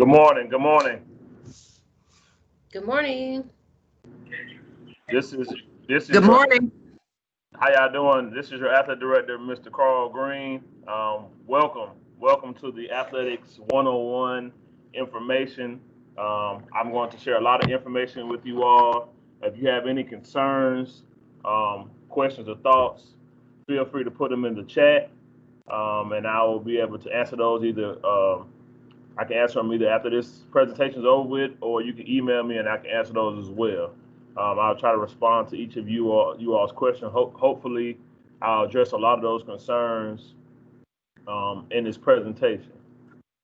Good morning. Good morning. Good morning. This is this is Good your morning. how y'all doing? This is your athletic director, Mr. Carl Green. Welcome to the Athletics 101 information. I'm going to share a lot of information with you all. If you have any concerns, questions, or thoughts, feel free to put them in the chat, and I will be able to answer those either. I can answer them either after this presentation is over with, or you can email me and I can answer those as well. I'll try to respond to each of you all's questions. Hopefully, I'll address a lot of those concerns in this presentation.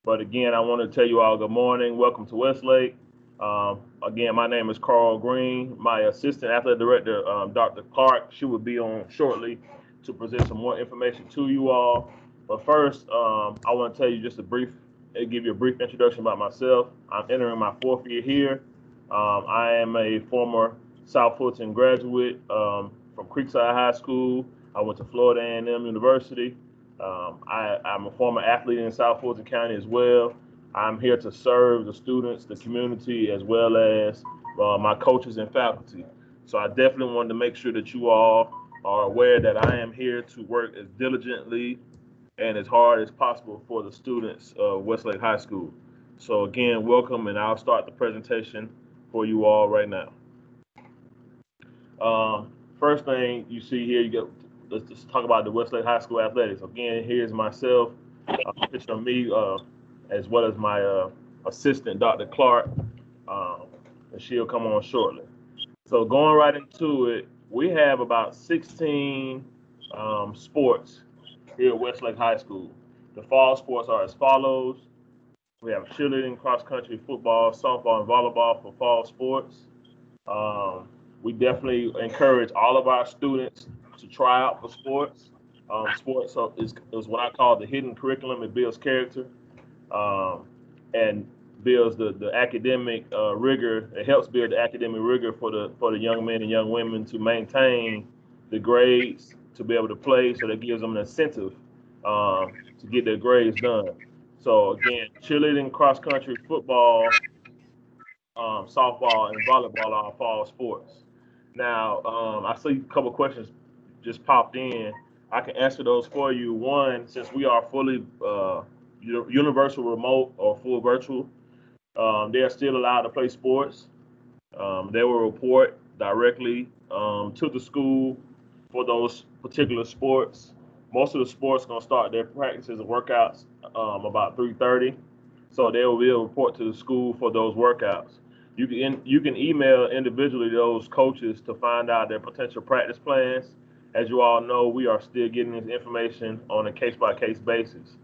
But again, I want to tell you all good morning. Welcome to Westlake. Again, my name is Carl Green. My assistant athletic director, Dr. Clark, she will be on shortly to present some more information to you all. But first, I want to tell you just give you a brief introduction about myself. I'm entering my fourth year here. I am a former South Fulton graduate from Creekside High School. I went to Florida A&M University. I'm a former athlete in South Fulton County as well. I'm here to serve the students, the community, as well as my coaches and faculty. So I definitely wanted to make sure that you all are aware that I am here to work as diligently and as hard as possible for the students of Westlake High School. So again, welcome, and I'll start the presentation for you all right now. First thing you see here, let's just talk about the Westlake High School athletics. Again, here's myself, a picture of me, as well as my assistant, Dr. Clark, and she'll come on shortly. So going right into it, we have about 16 sports here at Westlake High School. The fall sports are as follows. We have cheerleading, cross country, football, softball, and volleyball for fall sports. Um, we definitely encourage all of our students to try out for sports. Sports is what I call the hidden curriculum. It builds character and builds the academic rigor. It helps build the academic rigor for the young men and young women to maintain the grades to be able to play. So that gives them an incentive to get their grades done. So again, cheerleading, cross country, football, softball, and volleyball are fall sports. Now, I see a couple questions just popped in. I can answer those for you. One, since we are fully universal remote or full virtual, they are still allowed to play sports. They will report directly to the school for those particular sports. Most of the sports are going to start their practices and workouts about 3:30, so they will be able to report to the school for those workouts. You can email individually those coaches to find out their potential practice plans. As you all know, we are still getting this information on a case by case basis.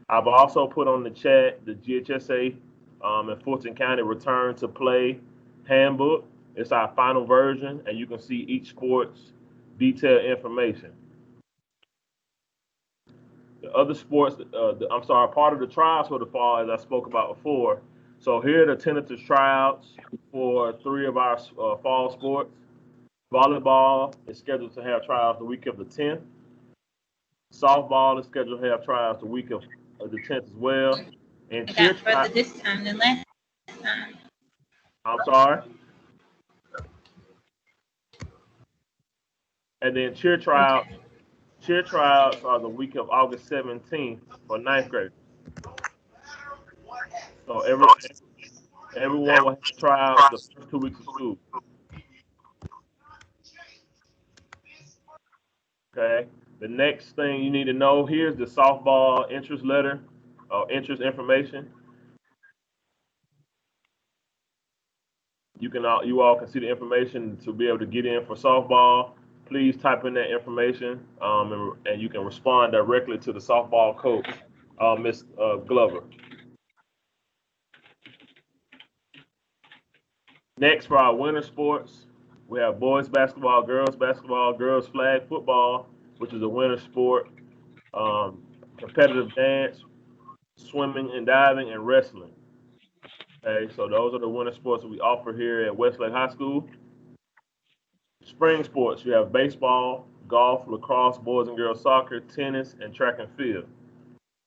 I've also put on the chat the GHSA and Fulton County Return to Play handbook. It's our final version, and you can see each sport's detailed information. The other sports, I'm sorry, part of the trials for the fall, as I spoke about before. So here are the tentative tryouts for three of our fall sports. Volleyball is scheduled to have trials the week of the 10th. Softball is scheduled to have trials the week of the 10th as well. And I cheer got further trials, this time than last time. I'm sorry. And then Okay. cheer tryouts are the week of August 17th for ninth grade. So everyone will have tryouts the first 2 weeks of school. Okay. The next thing you need to know, here's the softball interest letter, interest information. You all can see the information to be able to get in for softball. Please type in that information, and you can respond directly to the softball coach, Miss Glover. Next, for our winter sports, we have basketball, girls flag football, which is a winter sport, um, competitive dance, swimming and diving, and wrestling. Okay, so those are the winter sports that we offer here at Westlake High School. Spring sports, you have baseball, golf, lacrosse, boys and girls soccer, tennis, and track and field.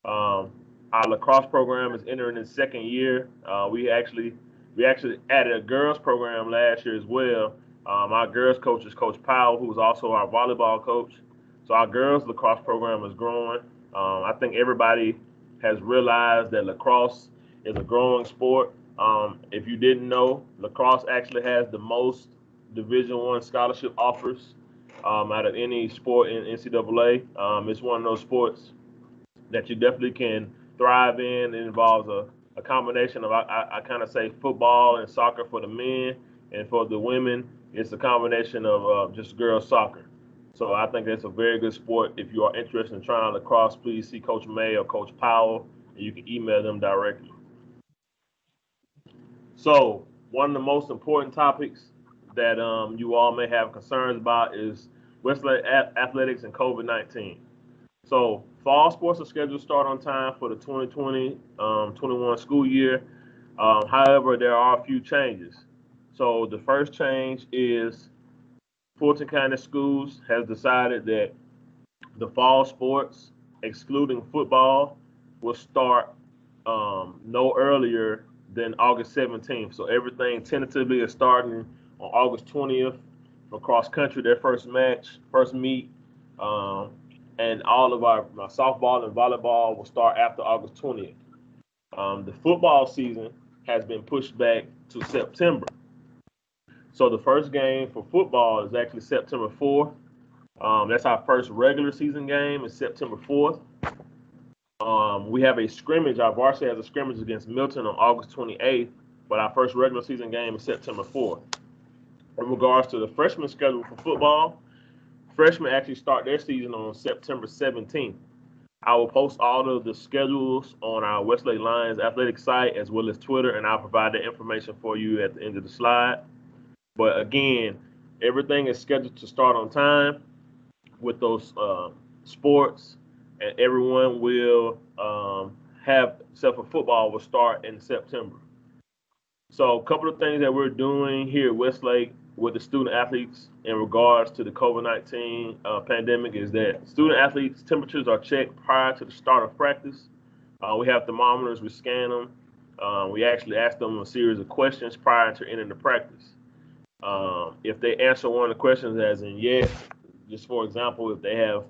Um, Our lacrosse program is entering its second year. We actually added a girls program last year as well. Our girls coach is Coach Powell, who is also our volleyball coach. So our girls lacrosse program is growing. I think everybody has realized that lacrosse is a growing sport. If you didn't know, lacrosse actually has the most Division One scholarship offers out of any sport in NCAA. It's one of those sports that you definitely can thrive in. It involves a combination of, I kind of say, football and soccer for the men, and for the women, it's a combination of just girls soccer. So I think that's a very good sport. If you are interested in trying lacrosse, please see Coach May or Coach Powell, and you can email them directly. So one of the most important topics that you all may have concerns about is Westlake athletics and COVID-19. So fall sports are scheduled to start on time for the 2020-21 school year. However, there are a few changes. So the first change is Fulton County Schools has decided that the fall sports, excluding football, will start no earlier than August 17th. So everything tentatively is starting on August 20th for cross country, their first match, first meet. Um, and all of our softball and volleyball will start after August 20th. The football season has been pushed back to September. So the first game for football is actually September 4th. That's our first regular season game. It's September 4th. We have a scrimmage. Our varsity has a scrimmage against Milton on August 28th, but our first regular season game is September 4th. In regards to the freshman schedule for football, freshmen actually start their season on September 17th. I will post all of the schedules on our Westlake Lions athletic site as well as Twitter, and I'll provide the information for you at the end of the slide. But again, everything is scheduled to start on time with those sports, and everyone will have, except for football, will start in September. So a couple of things that we're doing here at Westlake with the student athletes in regards to the COVID-19 pandemic is that student athletes' temperatures are checked prior to the start of practice. We have thermometers, we scan them. We actually ask them a series of questions prior to entering the practice. If they answer one of the questions as in yes, just for example, if they have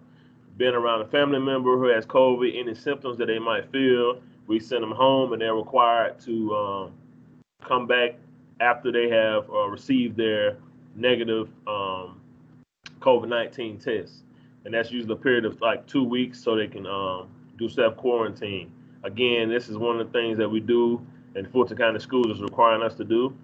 been around a family member who has COVID, any symptoms that they might feel, we send them home and they're required to come back after they have received their negative COVID-19 test. And that's usually a period of like 2 weeks so they can do self-quarantine. Again, this is one of the things that we do and Fulton County Schools is requiring us to do.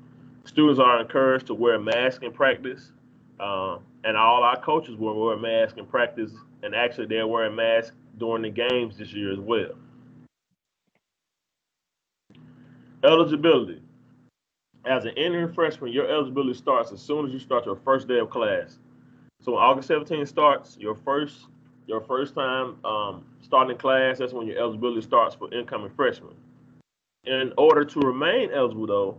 Students are encouraged to wear masks in practice, and all our coaches will wear masks in practice, and actually they're wearing masks during the games this year as well. Eligibility. As an entering freshman, your eligibility starts as soon as you start your first day of class. So when August 17th starts, your first time starting class, that's when your eligibility starts for incoming freshmen. In order to remain eligible, though,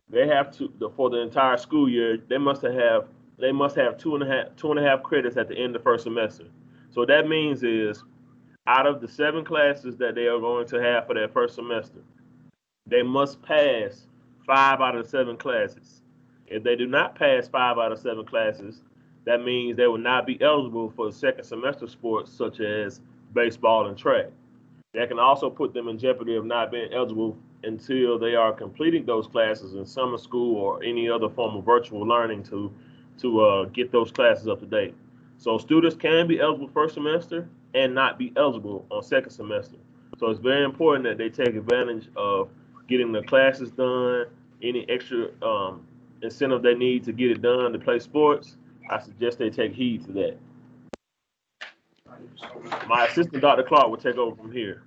they have to for the entire school year. They must have two and a half credits at the end of the first semester. So what that means is, out of the 7 classes that they are going to have for their first semester, they must pass 5 out of the 7 classes. If they do not pass 5 out of 7 classes, that means they will not be eligible for the second semester sports such as baseball and track. That can also put them in jeopardy of not being eligible until they are completing those classes in summer school or any other form of virtual learning to get those classes up to date. So students can be eligible first semester and not be eligible on second semester. So it's very important that they take advantage of getting the classes done, any extra incentive they need to get it done to play sports. I suggest they take heed to that. My assistant, Dr. Clark, will take over from here.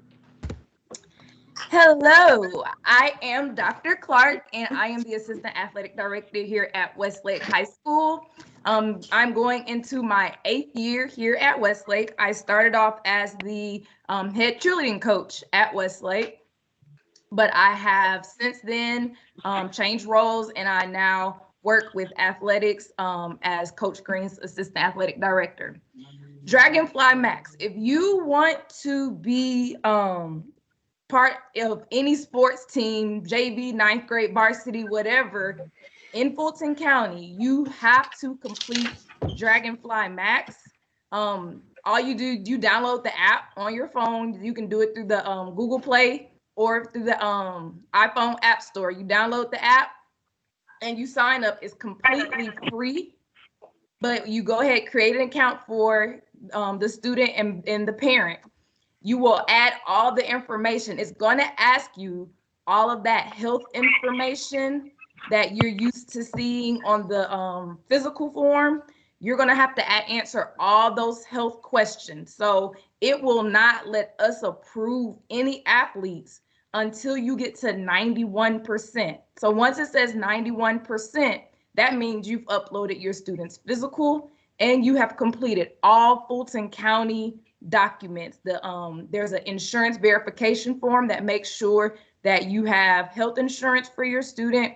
Hello, I am Dr. Clark, and I am the Assistant Athletic Director here at Westlake High School. I'm going into my 8th year here at Westlake. I started off as the head cheerleading coach at Westlake, but I have since then changed roles, and I now work with athletics as Coach Green's Assistant Athletic Director. Dragonfly Max, if you want to be part of any sports team, JV, ninth grade, varsity, whatever, in Fulton County, you have to complete Dragonfly Max. All you do, you download the app on your phone. You can do it through the Google Play or through the iPhone App Store. You download the app and you sign up. It's completely free, but you go ahead, create an account for the student and the parent. You will add all the information. It's going to ask you all of that health information that you're used to seeing on the physical form. You're going to have to answer all those health questions. So it will not let us approve any athletes until you get to 91%. So once it says 91%, that means you've uploaded your student's physical and you have completed all Fulton County documents. There's an insurance verification form that makes sure that you have health insurance for your student.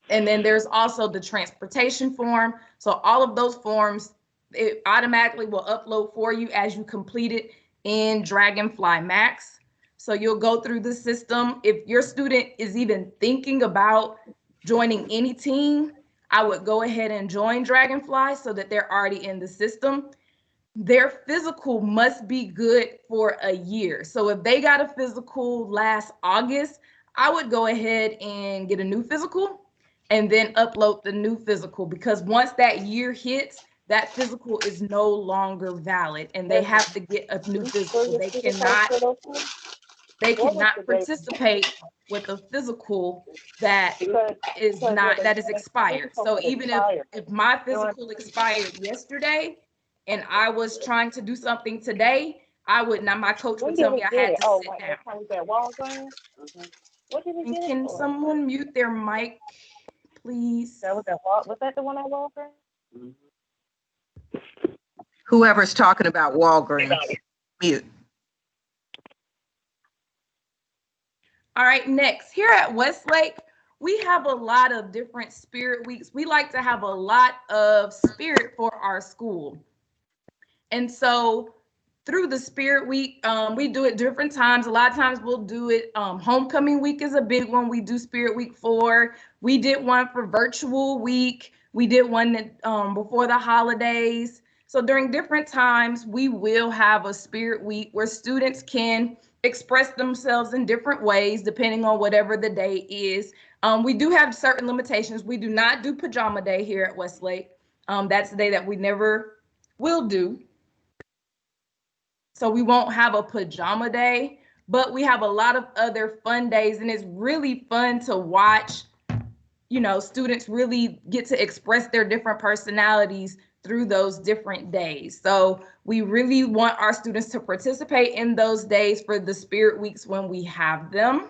And then there's also the transportation form. So all of those forms, it automatically will upload for you as you complete it in Dragonfly Max. So you'll go through the system. If your student is even thinking about joining any team, I would go ahead and join Dragonfly so that they're already in the system. Their physical must be good for a year. So if they got a physical last August, I would go ahead and get a new physical and then upload the new physical, because once that year hits, that physical is no longer valid and they have to get a new physical. They cannot participate with a physical that is expired. So even if my physical expired yesterday and I was trying to do something today, I would not, my coach would tell me I had to sit down. And can someone mute their mic, please? Was that the one I Walgreens? Whoever's talking about Walgreens, mute. All right, next, here at Westlake, we have a lot of different spirit weeks. We like to have a lot of spirit for our school. And so through the spirit week, we do it different times. A lot of times we'll do it, homecoming week is a big one. We do spirit week for. We did one for virtual week. We did one before the holidays. So during different times, we will have a spirit week where students can express themselves in different ways, depending on whatever the day is. We do have certain limitations. We do not do pajama day here at Westlake. That's the day that we never will do. So we won't have a pajama day, but we have a lot of other fun days, and it's really fun to watch, you know, students really get to express their different personalities through those different days. So we really want our students to participate in those days for the spirit weeks when we have them.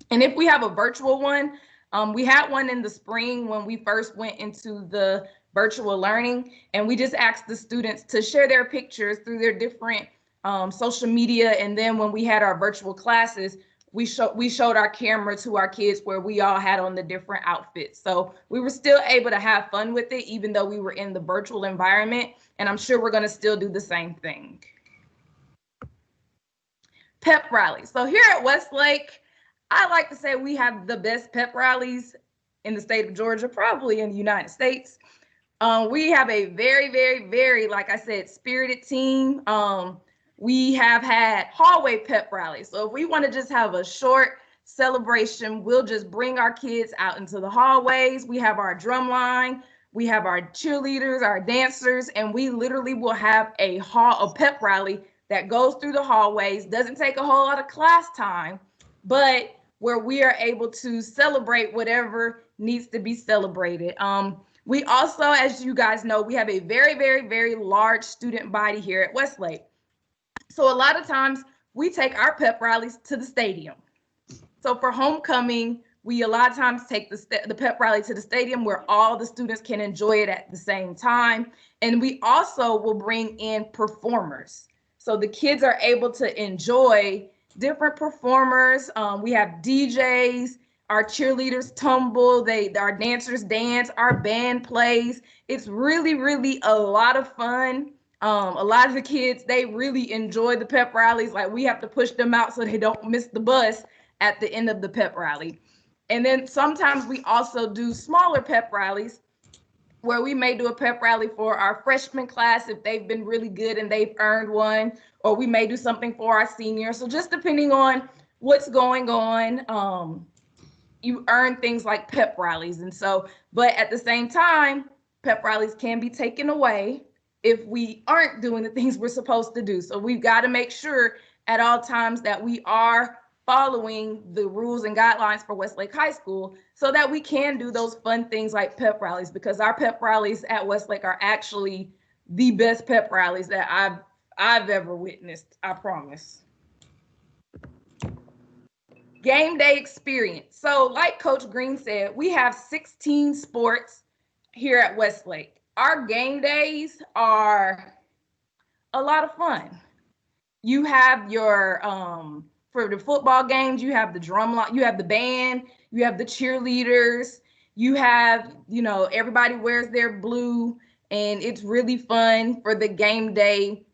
And if we have a virtual one, we had one in the spring when we first went into the virtual learning, and we just asked the students to share their pictures through their different social media. And then when we had our virtual classes, we showed our camera to our kids where we all had on the different outfits. So we were still able to have fun with it, even though we were in the virtual environment. And I'm sure we're going to still do the same thing. Pep rallies. So here at Westlake, I like to say we have the best pep rallies in the state of Georgia, probably in the United States. We have a very, very, very, like I said, spirited team. We have had hallway pep rallies. So if we want to just have a short celebration, we'll just bring our kids out into the hallways. We have our drum line, we have our cheerleaders, our dancers, and we literally will have a pep rally that goes through the hallways. Doesn't take a whole lot of class time, but where we are able to celebrate whatever needs to be celebrated. We also, as you guys know, we have a very, very, very large student body here at Westlake. So a lot of times we take our pep rallies to the stadium. So for homecoming, we a lot of times take the pep rally to the stadium where all the students can enjoy it at the same time. And we also will bring in performers. So the kids are able to enjoy different performers. We have DJs, our cheerleaders tumble, our dancers dance, our band plays. It's really, really a lot of fun. A lot of the kids, they really enjoy the pep rallies. Like we have to push them out so they don't miss the bus at the end of the pep rally. And then sometimes we also do smaller pep rallies where we may do a pep rally for our freshman class if they've been really good and they've earned one, or we may do something for our seniors. So just depending on what's going on, you earn things like pep rallies. And so, but at the same time, pep rallies can be taken away if we aren't doing the things we're supposed to do. So we've got to make sure at all times that we are following the rules and guidelines for Westlake High School so that we can do those fun things like pep rallies, because our pep rallies at Westlake are actually the best pep rallies that I've ever witnessed, I promise. Game day experience. So like Coach Green said, we have 16 sports here at Westlake. Our game days are a lot of fun. You have your, for the football games, you have the drum line, you have the band, you have the cheerleaders, you have, everybody wears their blue, and it's really fun for the game day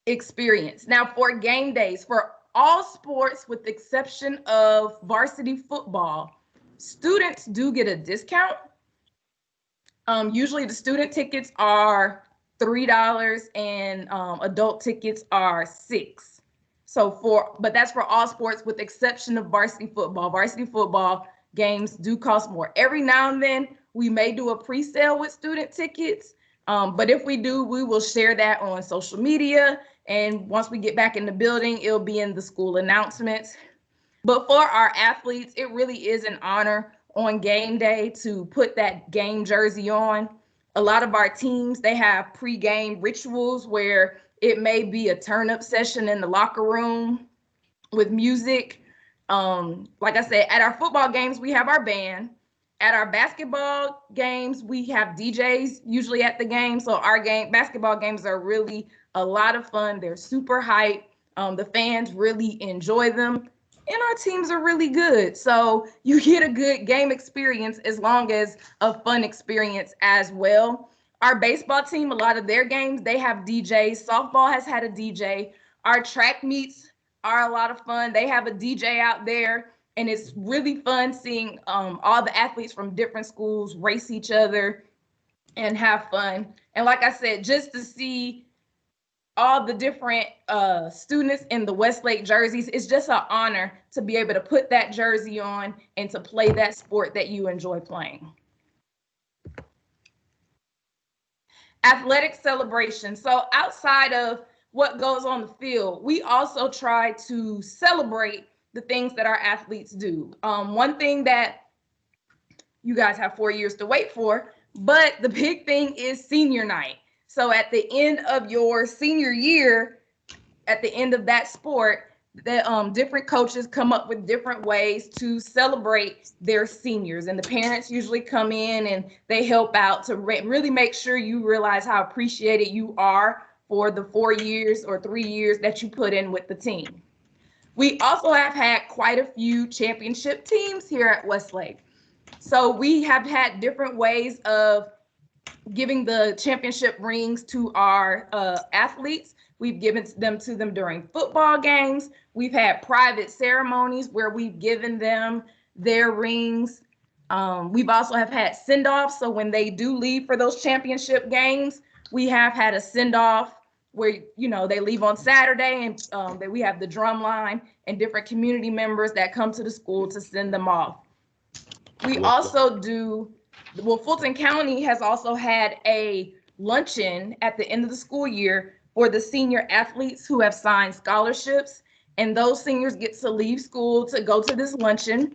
experience. Now for game days, for all sports with the exception of varsity football, students do get a discount. Usually the student tickets are $3 and adult tickets are $6. But that's for all sports with the exception of varsity football. Varsity football games do cost more. Every now and then we may do a pre-sale with student tickets, but if we do, we will share that on social media. And once we get back in the building, it'll be in the school announcements. But for our athletes, it really is an honor on game day to put that game jersey on. A lot of our teams, they have pre-game rituals where it may be a turn-up session in the locker room with music. Like I said, at our football games, we have our band. At our basketball games, we have DJs usually at the game. So our basketball games are really a lot of fun. They're super hype. The fans really enjoy them. And our teams are really good. So you get a good game experience as long as a fun experience as well. Our baseball team, a lot of their games, they have DJs. Softball has had a DJ. Our track meets are a lot of fun. They have a DJ out there. And it's really fun seeing all the athletes from different schools race each other and have fun. And like I said, just to see all the different students in the Westlake jerseys, it's just an honor to be able to put that jersey on and to play that sport that you enjoy playing. Athletic celebration. So outside of what goes on the field, we also try to celebrate the things that our athletes do. One thing that you guys have 4 years to wait for, but the big thing is senior night. So at the end of your senior year, at the end of that sport, the different coaches come up with different ways to celebrate their seniors, and the parents usually come in and they help out to really make sure you realize how appreciated you are for the 4 years or 3 years that you put in with the team. We also have had quite a few championship teams here at Westlake. So we have had different ways of giving the championship rings to our athletes. We've given them to them during football games. We've had private ceremonies where we've given them their rings. We've also have had send-offs. So when they do leave for those championship games, we have had a send-off where, they leave on Saturday, and that we have the drum line and different community members that come to the school to send them off. We also do, Fulton County has also had a luncheon at the end of the school year for the senior athletes who have signed scholarships. And those seniors get to leave school to go to this luncheon.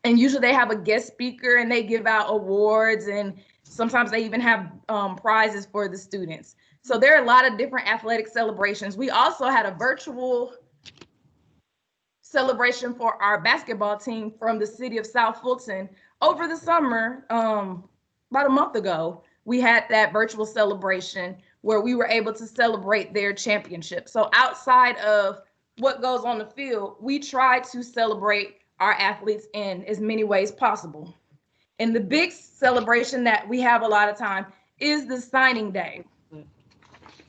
And usually they have a guest speaker and they give out awards, and sometimes they even have prizes for the students. So there are a lot of different athletic celebrations. We also had a virtual celebration for our basketball team from the city of South Fulton over the summer. About a month ago, we had that virtual celebration where we were able to celebrate their championship. So outside of what goes on the field, we try to celebrate our athletes in as many ways possible. And the big celebration that we have a lot of time is the signing day.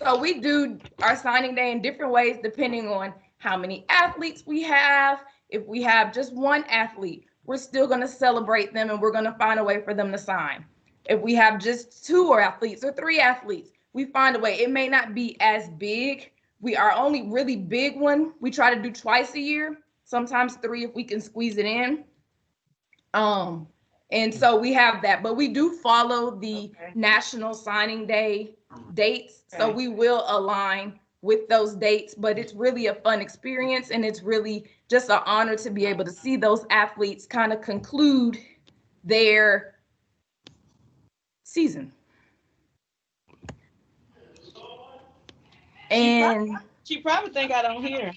So we do our signing day in different ways depending on how many athletes we have. If we have just one athlete, we're still going to celebrate them and we're going to find a way for them to sign. If we have just 2 athletes or 3 athletes, we find a way. It may not be as big. Our only really big one, we try to do twice a year, sometimes 3 if we can squeeze it in. And so we have that, but we do follow the National Signing Day dates. So we will align with those dates, but it's really a fun experience and it's really just an honor to be able to see those athletes kind of conclude their season. And she probably think I don't hear.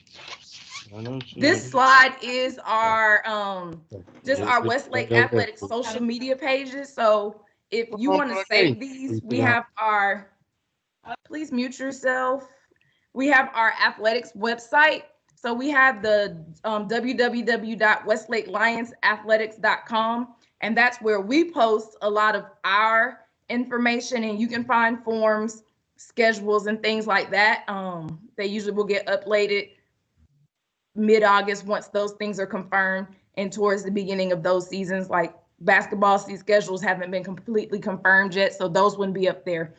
This slide is our just our Westlake Athletics social media pages. So if you want to save these, we have our, please mute yourself. We have our athletics website. So we have the www.westlakelionsathletics.com, and that's where we post a lot of our information, and you can find forms, schedules, and things like that. They usually will get uploaded mid-August once those things are confirmed, and towards the beginning of those seasons, like basketball season schedules haven't been completely confirmed yet, so those wouldn't be up there.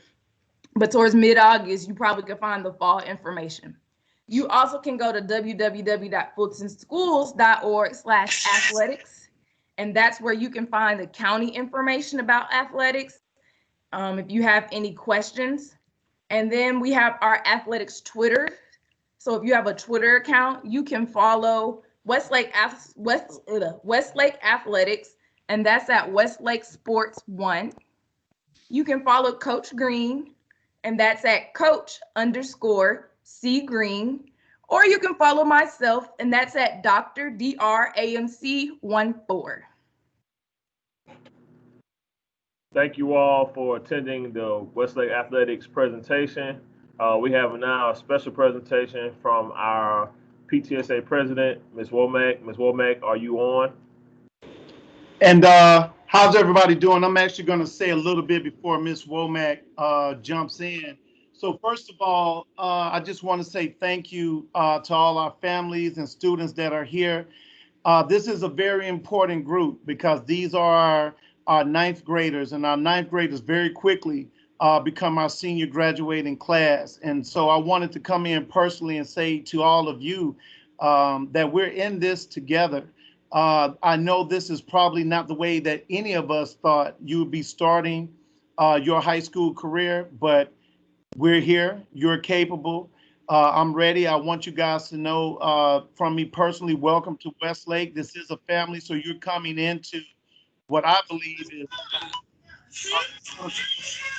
But towards mid-August, you probably can find the fall information. You also can go to www.fultonschools.org/athletics, and that's where you can find the county information about athletics if you have any questions. And then we have our athletics Twitter. So if you have a Twitter account, you can follow Westlake Athletics, and that's at Westlake Sports 1. You can follow Coach Green, and that's at Coach_C Green. Or you can follow myself, and that's at Dr. DRAMC14. Thank you all for attending the Westlake Athletics presentation. We have now a special presentation from our PTSA president, Ms. Womack. Ms. Womack, are you on? And how's everybody doing? I'm actually going to say a little bit before Ms. Womack jumps in. So first of all, I just want to say thank you to all our families and students that are here. This is a very important group because these are our 9th graders, and our 9th graders very quickly become our senior graduating class. And so I wanted to come in personally and say to all of you that we're in this together. I know this is probably not the way that any of us thought you would be starting your high school career, but we're here. You're capable. I'm ready. I want you guys to know from me personally, welcome to Westlake. This is a family, so you're coming into what I believe is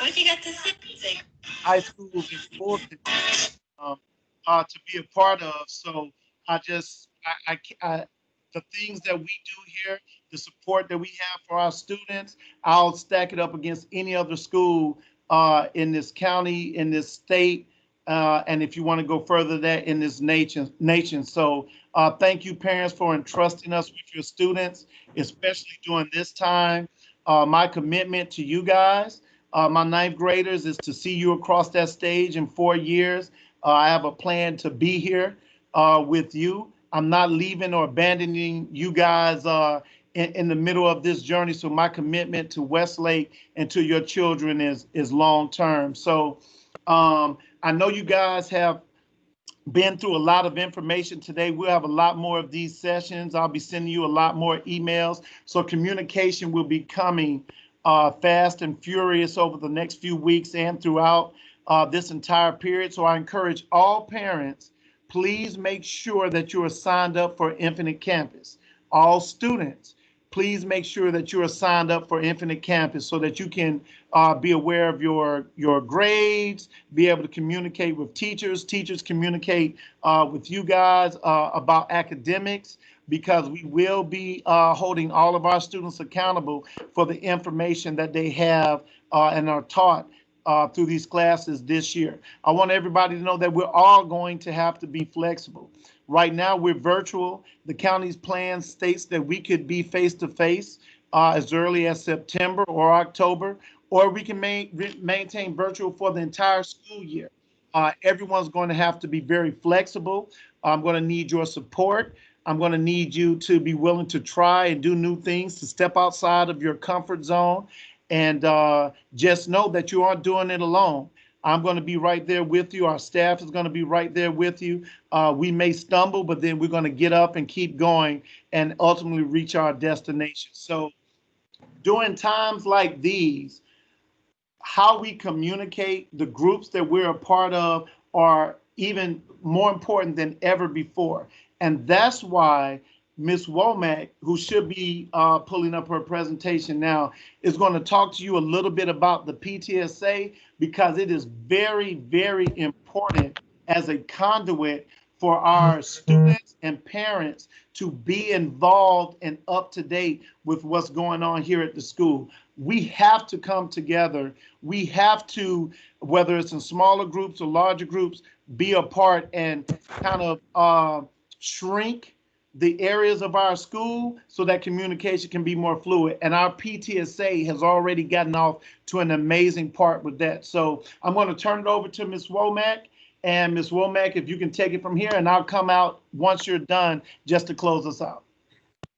What you got to say? high school is important to be a part of. So I the things that we do here, the support that we have for our students, I'll stack it up against any other school in this county, in this state, and if you want to go further that in this nation. So thank you, parents, for entrusting us with your students, especially during this time. My commitment to you guys, my 9th graders, is to see you across that stage in 4 years. I have a plan to be here with you. I'm not leaving or abandoning you guys in the middle of this journey. So my commitment to Westlake and to your children is long term. So I know you guys have been through a lot of information today. We'll have a lot more of these sessions. I'll be sending you a lot more emails. So communication will be coming fast and furious over the next few weeks and throughout this entire period. So I encourage all parents, please make sure that you are signed up for Infinite Campus. All students, please make sure that you are signed up for Infinite Campus so that you can be aware of your grades, be able to communicate with teachers. Teachers communicate with you guys about academics, because we will be holding all of our students accountable for the information that they have and are taught through these classes this year. I want everybody to know that we're all going to have to be flexible. Right now, we're virtual. The county's plan states that we could be face-to-face as early as September or October, or we can maintain virtual for the entire school year. Everyone's going to have to be very flexible. I'm going to need your support. I'm going to need you to be willing to try and do new things, to step outside of your comfort zone. And just know that you aren't doing it alone. I'm going to be right there with you. Our staff is going to be right there with you. We may stumble, but then we're going to get up and keep going and ultimately reach our destination. So during times like these, how we communicate, the groups that we're a part of are even more important than ever before. And that's why Ms. Womack, who should be pulling up her presentation now, is going to talk to you a little bit about the PTSA, because it is very, very important as a conduit for our students and parents to be involved and up to date with what's going on here at the school. We have to come together. We have to, whether it's in smaller groups or larger groups, be a part and kind of shrink the areas of our school so that communication can be more fluid. And our PTSA has already gotten off to an amazing part with that. So I'm going to turn it over to Ms. Womack. And Ms. Womack, if you can take it from here, and I'll come out once you're done just to close us out.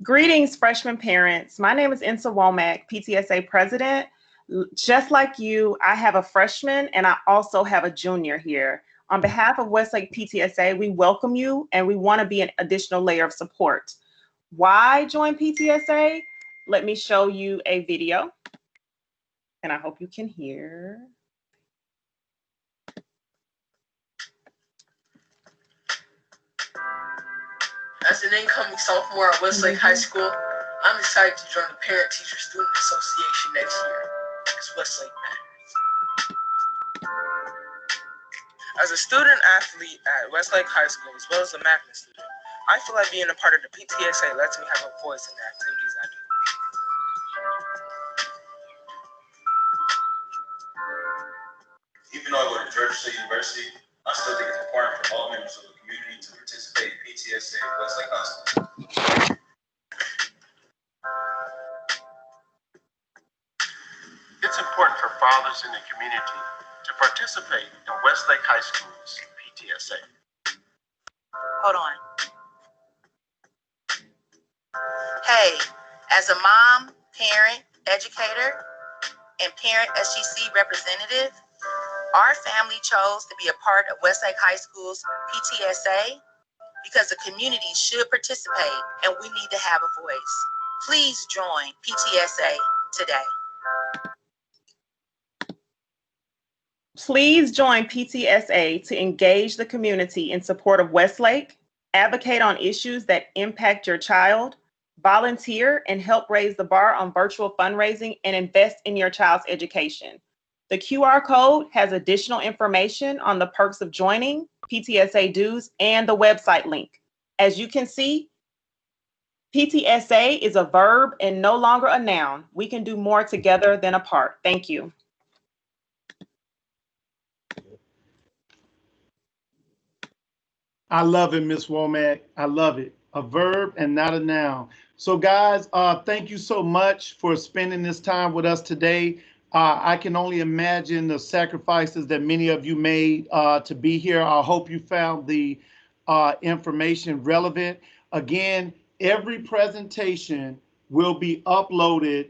Greetings, freshman parents. My name is Insa Womack, PTSA president. Just like you, I have a freshman and I also have a junior here. On behalf of Westlake PTSA, we welcome you and we want to be an additional layer of support. Why join PTSA? Let me show you a video and I hope you can hear. As an incoming sophomore at Westlake High School, I'm excited to join the Parent Teacher Student Association next year. It's Westlake Max. As a student athlete at Westlake High School, as well as a magnet student, I feel like being a part of the PTSA lets me have a voice in the activities I do. Even though I go to Georgia State University, I still think it's important for all members of the community to participate in PTSA at Westlake High School. It's important for fathers in the community to participate in Westlake High School's PTSA. Hold on. Hey, as a mom, parent, educator, and parent SGC representative, our family chose to be a part of Westlake High School's PTSA because the community should participate and we need to have a voice. Please join PTSA today. Please join PTSA to engage the community in support of Westlake, advocate on issues that impact your child, volunteer and help raise the bar on virtual fundraising, and invest in your child's education. The QR code has additional information on the perks of joining, PTSA dues, and the website link. As you can see, PTSA is a verb and no longer a noun. We can do more together than apart. Thank you. I love it, Ms. Womack. I love it. A verb and not a noun. So guys, thank you so much for spending this time with us today. I can only imagine the sacrifices that many of you made to be here. I hope you found the information relevant. Again, every presentation will be uploaded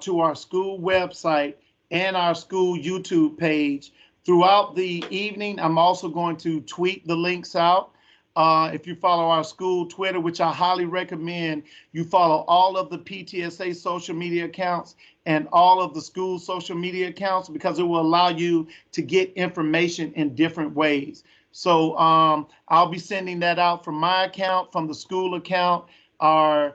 to our school website and our school YouTube page throughout the evening. I'm also going to tweet the links out. If you follow our school Twitter, which I highly recommend, you follow all of the PTSA social media accounts and all of the school social media accounts, because it will allow you to get information in different ways. So I'll be sending that out from my account, from the school account. Our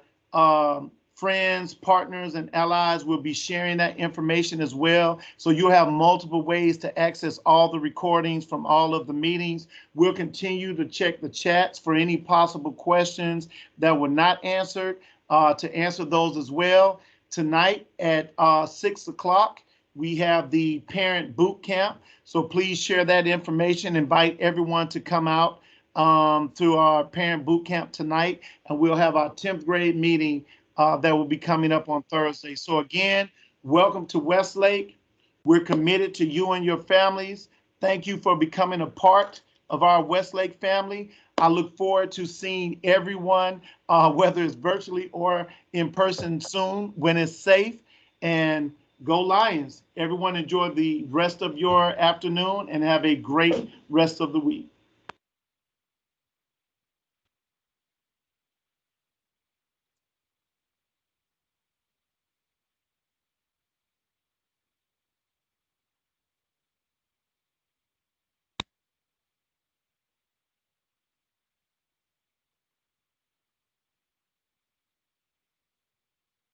friends, partners, and allies will be sharing that information as well. So you'll have multiple ways to access all the recordings from all of the meetings. We'll continue to check the chats for any possible questions that were not answered, to answer those as well. Tonight at 6 o'clock, we have the parent boot camp. So please share that information. Invite everyone to come out to our parent boot camp tonight, and we'll have our 10th grade meeting that will be coming up on Thursday. So again, welcome to Westlake. We're committed to you and your families. Thank you for becoming a part of our Westlake family. I look forward to seeing everyone, whether it's virtually or in person soon when it's safe. And go Lions. Everyone enjoy the rest of your afternoon and have a great rest of the week.